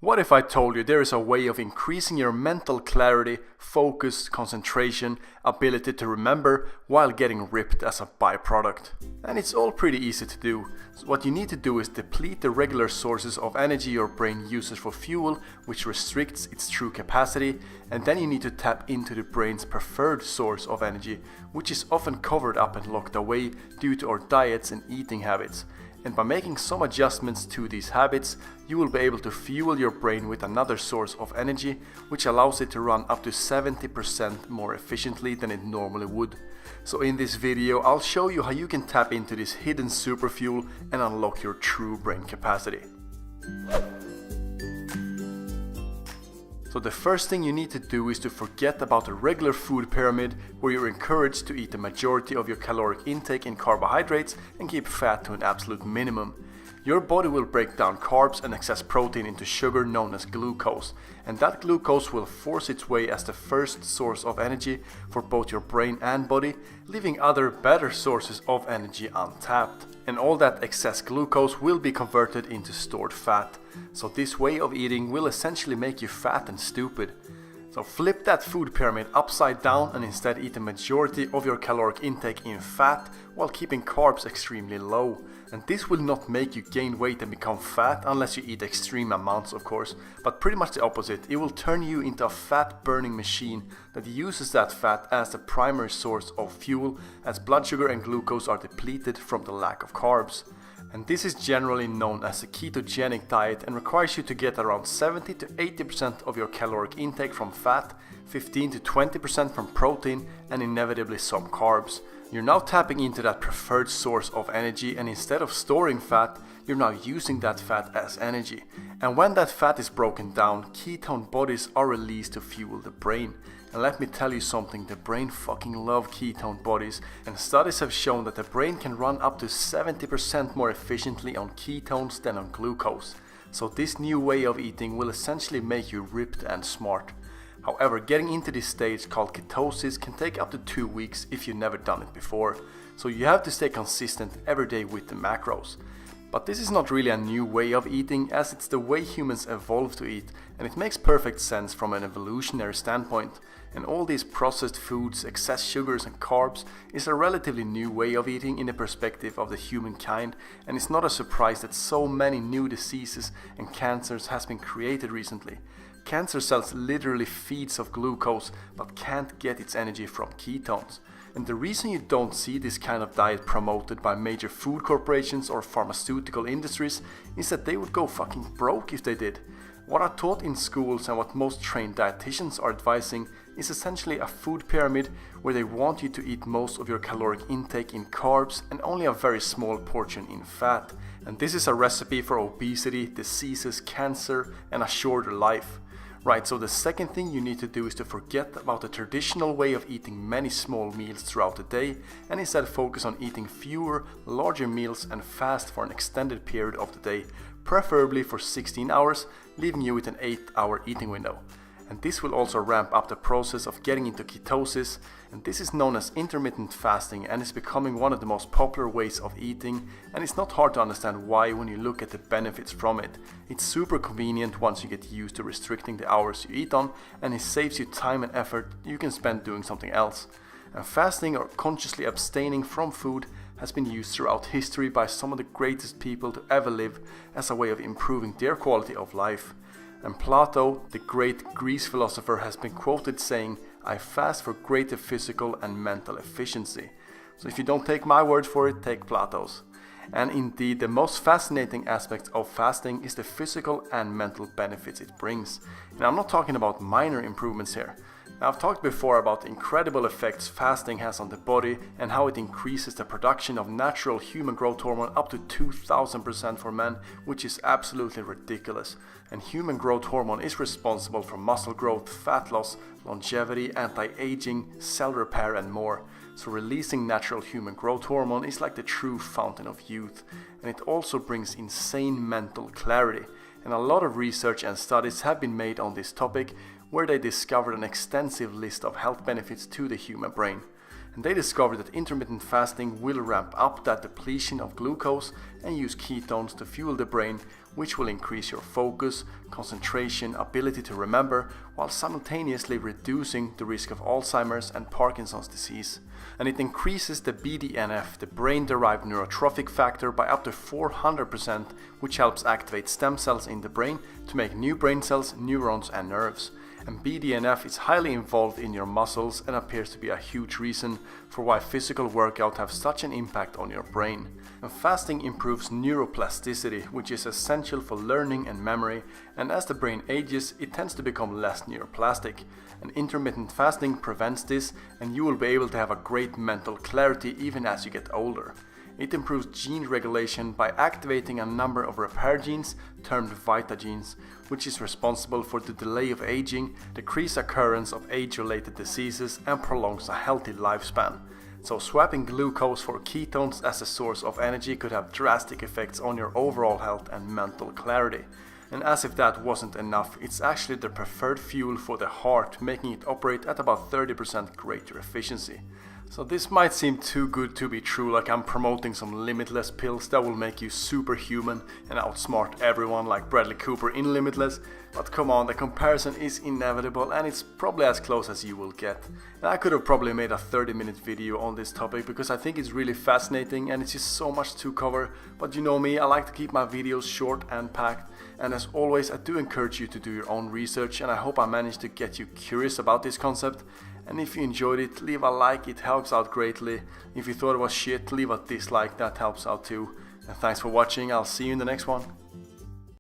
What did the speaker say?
What if I told you there is a way of increasing your mental clarity, focus, concentration, ability to remember while getting ripped as a byproduct? And it's all pretty easy to do. So what you need to do is deplete the regular sources of energy your brain uses for fuel, which restricts its true capacity, and then you need to tap into the brain's preferred source of energy, which is often covered up and locked away due to our diets and eating habits. And by making some adjustments to these habits, you will be able to fuel your brain with another source of energy, which allows it to run up to 70% more efficiently than it normally would. So in this video, I'll show you how you can tap into this hidden superfuel and unlock your true brain capacity. So the first thing you need to do is to forget about the regular food pyramid where you're encouraged to eat the majority of your caloric intake in carbohydrates and keep fat to an absolute minimum. Your body will break down carbs and excess protein into sugar known as glucose, and that glucose will force its way as the first source of energy for both your brain and body, leaving other better sources of energy untapped. And all that excess glucose will be converted into stored fat. So this way of eating will essentially make you fat and stupid. So flip that food pyramid upside down and instead eat the majority of your caloric intake in fat while keeping carbs extremely low. And this will not make you gain weight and become fat unless you eat extreme amounts, of course, but pretty much the opposite. It will turn you into a fat burning machine that uses that fat as the primary source of fuel, as blood sugar and glucose are depleted from the lack of carbs. And this is generally known as a ketogenic diet and requires you to get around 70 to 80% of your caloric intake from fat, 15 to 20% from protein, and inevitably some carbs. You're now tapping into that preferred source of energy, and instead of storing fat, you're now using that fat as energy. And when that fat is broken down, ketone bodies are released to fuel the brain. And let me tell you something, the brain fucking loves ketone bodies, and studies have shown that the brain can run up to 70% more efficiently on ketones than on glucose. So this new way of eating will essentially make you ripped and smart. However, getting into this stage called ketosis can take up to 2 weeks if you've never done it before. So you have to stay consistent every day with the macros. But this is not really a new way of eating, as it's the way humans evolved to eat, and it makes perfect sense from an evolutionary standpoint. And all these processed foods, excess sugars and carbs is a relatively new way of eating in the perspective of the humankind, and it's not a surprise that so many new diseases and cancers has been created recently. Cancer cells literally feeds off glucose but can't get its energy from ketones. And the reason you don't see this kind of diet promoted by major food corporations or pharmaceutical industries is that they would go fucking broke if they did. What are taught in schools and what most trained dietitians are advising is essentially a food pyramid where they want you to eat most of your caloric intake in carbs and only a very small portion in fat. And this is a recipe for obesity, diseases, cancer, and a shorter life. Right, so the second thing you need to do is to forget about the traditional way of eating many small meals throughout the day and instead focus on eating fewer, larger meals and fast for an extended period of the day, preferably for 16 hours, leaving you with an 8-hour eating window. And this will also ramp up the process of getting into ketosis, and this is known as intermittent fasting and is becoming one of the most popular ways of eating, and it's not hard to understand why when you look at the benefits from it. It's super convenient once you get used to restricting the hours you eat on, and it saves you time and effort you can spend doing something else. And fasting or consciously abstaining from food has been used throughout history by some of the greatest people to ever live as a way of improving their quality of life. And Plato, the great Greek philosopher, has been quoted saying, "I fast for greater physical and mental efficiency." So if you don't take my word for it, take Plato's. And indeed, the most fascinating aspect of fasting is the physical and mental benefits it brings. And I'm not talking about minor improvements here. Now, I've talked before about the incredible effects fasting has on the body and how it increases the production of natural human growth hormone up to 2000% for men, which is absolutely ridiculous. And human growth hormone is responsible for muscle growth, fat loss, longevity, anti-aging, cell repair and more. So releasing natural human growth hormone is like the true fountain of youth. And it also brings insane mental clarity. And a lot of research and studies have been made on this topic, where they discovered an extensive list of health benefits to the human brain. And they discovered that intermittent fasting will ramp up that depletion of glucose and use ketones to fuel the brain, which will increase your focus, concentration, ability to remember, while simultaneously reducing the risk of Alzheimer's and Parkinson's disease. And it increases the BDNF, the brain-derived neurotrophic factor, by up to 400%, which helps activate stem cells in the brain to make new brain cells, neurons and nerves. And BDNF is highly involved in your muscles and appears to be a huge reason for why physical workout have such an impact on your brain. And fasting improves neuroplasticity, which is essential for learning and memory, and as the brain ages, it tends to become less neuroplastic. And intermittent fasting prevents this, and you will be able to have a great mental clarity even as you get older. It improves gene regulation by activating a number of repair genes termed vita genes, which is responsible for the delay of aging, decreased occurrence of age-related diseases, and prolongs a healthy lifespan. So swapping glucose for ketones as a source of energy could have drastic effects on your overall health and mental clarity. And as if that wasn't enough, it's actually the preferred fuel for the heart, making it operate at about 30% greater efficiency. So this might seem too good to be true, like I'm promoting some limitless pills that will make you superhuman and outsmart everyone like Bradley Cooper in Limitless, but come on, the comparison is inevitable and it's probably as close as you will get. And I could have probably made a 30-minute video on this topic because I think it's really fascinating and it's just so much to cover, but you know me, I like to keep my videos short and packed, and as always I do encourage you to do your own research, and I hope I managed to get you curious about this concept. And if you enjoyed it, leave a like, it helps out greatly. If you thought it was shit, leave a dislike, that helps out too. And thanks for watching, I'll see you in the next one.